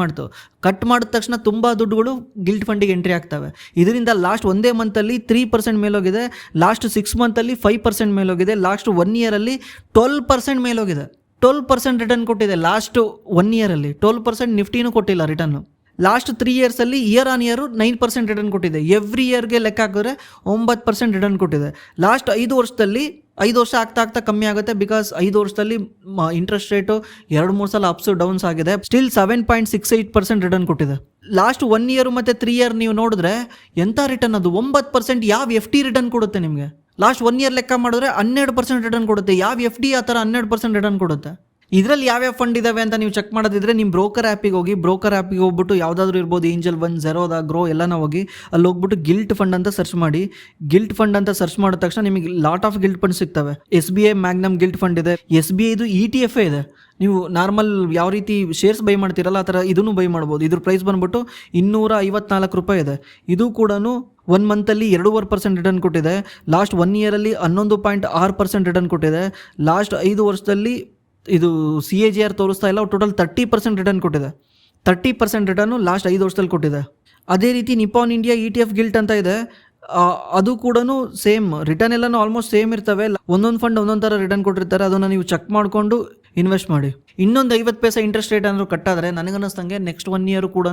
ಮಾಡಿದ ತಕ್ಷಣ ತುಂಬ ದುಡ್ಡುಗಳು ಗಿಲ್ಟ್ ಫಂಡಿಗೆ ಎಂಟ್ರಿ ಆಗ್ತವೆ. ಇದರಿಂದ ಲಾಸ್ಟ್ 1 ಮಂತಲ್ಲಿ 3% ಮೇಲೋಗಿದೆ, ಲಾಸ್ಟ್ 6 ಮಂತಲ್ಲಿ 5% ಮೇಲೋಗಿದೆ, ಲಾಸ್ಟ್ 1 ಇಯರಲ್ಲಿ 12% ಮೇಲೋಗಿದೆ. 12% ರಿಟರ್ನ್ ಕೊಟ್ಟಿದೆ ಲಾಸ್ಟ್ 1 ಇಯರಲ್ಲಿ. 12% ನಿಫ್ಟಿನೂ ಕೊಟ್ಟಿಲ್ಲ ರಿಟರ್ನು. ಲಾಸ್ಟ್ 3 ಇಯರ್ಸಲ್ಲಿ ಇಯರ್ ಆನ್ ಇಯರು 9% ರಿಟರ್ನ್ ಕೊಟ್ಟಿದೆ. ಎವ್ರಿ ಇಯರ್ಗೆ ಲೆಕ್ಕ ಹಾಕಿದ್ರೆ 9% ರಿಟರ್ನ್ ಕೊಟ್ಟಿದೆ. ಲಾಸ್ಟ್ 5 ವರ್ಷದಲ್ಲಿ 5 ವರ್ಷ ಆಗ್ತಾ ಕಮ್ಮಿ ಆಗುತ್ತೆ, ಬಿಕಾಸ್ 5 ವರ್ಷದಲ್ಲಿ ಇಂಟ್ರೆಸ್ಟ್ ರೇಟು 2-3 ಸಲ ಅಪ್ಸು ಡೌನ್ಸ್ ಆಗಿದೆ. ಸ್ಟಿಲ್ 7.68% ರಿಟರ್ನ್ ಕೊಟ್ಟಿದೆ. ಲಾಸ್ಟ್ 1 ಇಯರ್ ಮತ್ತು 3 ಇಯರ್ ನೀವು ನೋಡಿದ್ರೆ ಎಂಥ ರಿಟರ್ನ್ ಅದು 9%. ಯಾವ ಎಫ್ ಡಿ ರಿಟರ್ನ್ ಕೊಡುತ್ತೆ ನಿಮಗೆ? ಲಾಸ್ಟ್ 1 ಇಯರ್ ಲೆಕ್ಕ ಮಾಡಿದ್ರೆ 12% ರಿಟರ್ನ್ ಕೊಡುತ್ತೆ. ಯಾವ ಎಫ್ ಡಿ ಆ ಥರ 12% ರಿಟರ್ನ್ ಕೊಡುತ್ತೆ? ಇದರಲ್ಲಿ ಯಾವ್ಯಾವ ಫಂಡ್ ಇದಾವೆ ಅಂತ ನೀವು ಚೆಕ್ ಮಾಡೋದಿದ್ರೆ ನಿಮ್ಮ ಬ್ರೋಕರ್ ಆ್ಯಪಿಗೆ ಹೋಗಿ. ಬ್ರೋಕರ್ ಆ್ಯಪಿಗೆ ಹೋಗ್ಬಿಟ್ಟು ಯಾವುದಾದ್ರೂ ಇರ್ಬೋದು, ಏಂಜಲ್ ಒನ್, ಝೆರೋದಾ, ಗ್ರೋ ಎಲ್ಲನ ಹೋಗಿ ಅಲ್ಲಿ ಹೋಗ್ಬಿಟ್ಟು ಗಿಲ್ಟ್ ಫಂಡ್ ಅಂತ ಸರ್ಚ್ ಮಾಡಿ. ಗಿಲ್ಟ್ ಫಂಡ್ ಅಂತ ಸರ್ಚ್ ಮಾಡಿದ ತಕ್ಷಣ ನಿಮಗೆ ಲಾಟ್ ಆಫ್ ಗಿಲ್ಟ್ ಫಂಡ್ ಸಿಗ್ತವೆ. SBI ಮ್ಯಾಗ್ನಮ್ ಗಿಲ್ಟ್ ಫಂಡ್ ಇದೆ. SBI ಇದು ETF ಇದೆ. ನೀವು ನಾರ್ಮಲ್ ಯಾವ ರೀತಿ ಶೇರ್ಸ್ ಬೈ ಮಾಡ್ತೀರಲ್ಲ ಆ ಥರ ಇದನ್ನು ಬೈ ಮಾಡ್ಬೋದು. ಇದ್ರ ಪ್ರೈಸ್ ಬಂದ್ಬಿಟ್ಟು 254 ರೂಪಾಯಿ ಇದೆ. ಇದು ಕೂಡ 1 ಮಂತಲ್ಲಿ 2.5% ರಿಟರ್ನ್ ಕೊಟ್ಟಿದೆ. ಲಾಸ್ಟ್ 1 ಇಯರಲ್ಲಿ 11.6% ರಿಟರ್ನ್ ಕೊಟ್ಟಿದೆ. ಲಾಸ್ಟ್ 5 ವರ್ಷದಲ್ಲಿ ಇದು CAGR ತೋರಿಸ್ತಾ ಇಲ್ಲ, ಟೋಟಲ್ 30% ರಿಟರ್ನ್ ಕೊಟ್ಟಿದೆ. 30% ರಿಟರ್ನು ಲಾಸ್ಟ್ 5 ವರ್ಷದಲ್ಲಿ ಕೊಟ್ಟಿದೆ. ಅದೇ ರೀತಿ ನಿಪಾನ್ ಇಂಡಿಯಾ ETF ಗಿಲ್ಟ್ ಅಂತ ಇದೆ. ಅದು ಕೂಡ ಸೇಮ್ ರಿಟರ್ನ್ ಎಲ್ಲನೂ ಆಲ್ಮೋಸ್ಟ್ ಸೇಮ್ ಇರ್ತವೆ. ಒಂದೊಂದು ಫಂಡ್ ಒಂದೊಂದು ಥರ ರಿಟರ್ನ್ ಕೊಟ್ಟಿರ್ತಾರೆ. ಅದನ್ನು ನೀವು ಚೆಕ್ ಮಾಡಿಕೊಂಡು ಇನ್ವೆಸ್ಟ್ ಮಾಡಿ. ಇನ್ನೊಂದು 50 ಪೈಸೆ ಇಂಟ್ರೆಸ್ಟ್ ರೇಟ್ ಏನಾದರೂ ಕಟ್ಟಾದರೆ ನನಗನ್ನಿಸ್ತಂಗೆ ನೆಕ್ಸ್ಟ್ 1 ಇಯರ್ ಕೂಡ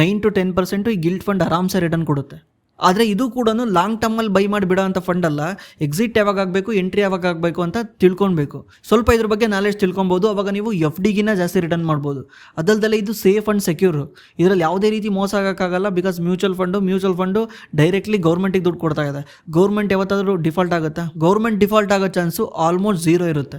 9-10% ಈ ಗಿಲ್ಟ್ ಫಂಡ್ ಆರಾಮ್ಸೆ ರಿಟರ್ನ್ ಕೊಡುತ್ತೆ. ಆದರೆ ಇದು ಕೂಡ ಲಾಂಗ್ ಟರ್ಮಲ್ಲಿ ಬೈ ಮಾಡಿ ಬಿಡೋ ಅಂಥ ಫಂಡ್ ಅಲ್ಲ. ಎಕ್ಸಿಟ್ ಯಾವಾಗ ಆಗಬೇಕು, ಎಂಟ್ರಿ ಯಾವಾಗ ಆಗಬೇಕು ಅಂತ ತಿಳ್ಕೊಳ್ಬೇಕು. ಸ್ವಲ್ಪ ಇದ್ರ ಬಗ್ಗೆ ನಾಲೆಜ್ ತಿಳ್ಕೊಬೋದು. ಅವಾಗ ನೀವು FDಗಿನ್ನ ಜಾಸ್ತಿ ರಿಟರ್ನ್ ಮಾಡ್ಬೋದು. ಅದಲ್ದಲ್ಲೇ ಇದು ಸೇಫ್ ಆ್ಯಂಡ್ ಸೆಕ್ಯೂರ್. ಇದರಲ್ಲಿ ಯಾವುದೇ ರೀತಿ ಮೋಸ ಆಗೋಕ್ಕಾಗಲ್ಲ. ಬಿಕಾಸ್ ಮ್ಯೂಚುವಲ್ ಫಂಡು ಡೈರೆಕ್ಟ್ಲಿ ಗೌರ್ಮೆಂಟಿಗೆ ದುಡ್ಡು ಕೊಡ್ತಾ ಇದೆ. ಗೌರ್ಮೆಂಟ್ ಯಾವತ್ತಾದರೂ ಡಿಫಾಲ್ಟ್ ಆಗುತ್ತಾ? ಗೌರ್ಮೆಂಟ್ ಡಿಫಾಲ್ಟ್ ಆಗೋ ಚಾನ್ಸು ಆಲ್ಮೋಸ್ಟ್ 0 ಇರುತ್ತೆ.